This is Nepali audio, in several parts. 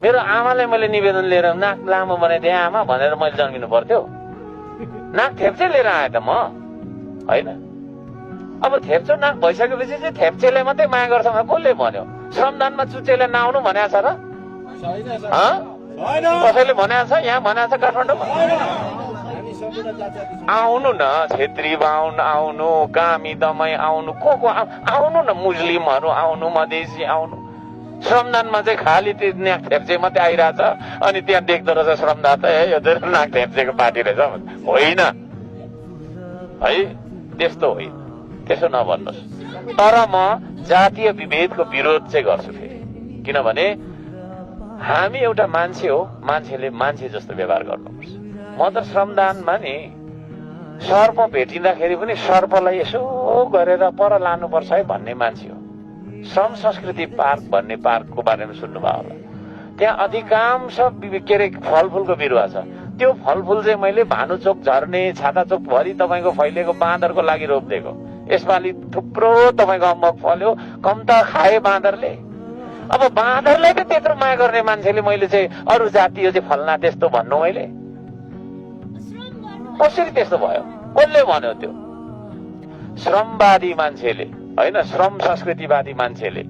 मेरो आमालाई मैले निवेदन लिएर नाक लामो बनाइदिएँ आमा भनेर मैले जन्मिनु पर्थ्यो? नाक थेप्चे लिएर आएँ त म, होइन? अब थेप्चो नाक भइसकेपछि चाहिँ थेप्चेले मात्रै माया गर्छ भने कसले भन्यो? श्रमदानमा चुच्चेले नआउनु भनेको छ र? कसैले भनेको छ? यहाँ भनेको छ काठमाडौँमा? आउनु न, छेत्री बाहुन आउनु, कामी दमाई आउनु, को आउनु न, मुस्लिमहरू आउनु, मधेसी आउनु। श्रमदानमा चाहिँ खालि त्यो नाक थेप्चे मात्रै आइरहेछ अनि त्यहाँ देख्दो रहेछ श्रमदान त यो नाक थेप्चेको पार्टी रहेछ। होइन है, त्यस्तो होइन, त्यसो नभन्नुहोस्। तर म जातीय विभेदको विरोध चाहिँ गर्छु फेरि, किनभने हामी एउटा मान्छे हो, मान्छेले मान्छे जस्तो व्यवहार गर्नुपर्छ। म त श्रमदानमा नि सर्प भेटिँदाखेरि पनि सर्पलाई यसो गरेर पर लानुपर्छ है भन्ने मान्छे हो। श्रम संस्कृति पार्क भन्ने पार्कको बारेमा सुन्नुभयो होला। त्यहाँ अधिकांश के अरे फलफुलको बिरुवा छ। त्यो फलफुल चाहिँ मैले भानुचोक झर्ने छाताचोक भरि तपाईँको फैलिएको बाँदरको लागि रोपिदिएको। यसपालि थुप्रो तपाईँको अम्बक फल्यो, कम त खाए बाँदरले। अब बाँदरलाई त त्यत्रो माया गर्ने मान्छेले मैले चाहिँ अरू जातीय चाहिँ फल्ना त्यस्तो भन्नु, मैले कसरी त्यस्तो भयो? कसले भन्यो? त्यो श्रमवादी मान्छेले होइन, श्रम संस्कृतिवादी मान्छेले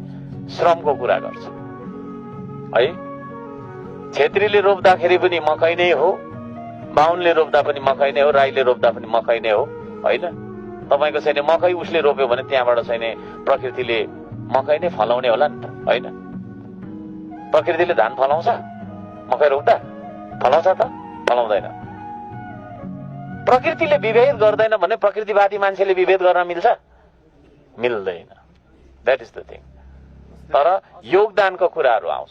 श्रमको कुरा गर्छ है। छेत्रीले रोप्दाखेरि पनि मकै नै हो, बाहुनले रोप्दा पनि मकै नै हो, राईले रोप्दा पनि मकै नै हो, होइन? तपाईँको छैन मकै उसले रोप्यो भने त्यहाँबाट छैन प्रकृतिले मकै नै फलाउने होला नि त, होइन? प्रकृतिले धान फलाउँछ मकै रोप्दा? फलाउँछ त? फलाउँदैन। प्रकृतिले विभेद गर्दैन भने प्रकृतिवादी मान्छेले विभेद गर्न मिल्छ? मिल्दैन। That is the thing. तर योगदानको कुराहरू आउँछ।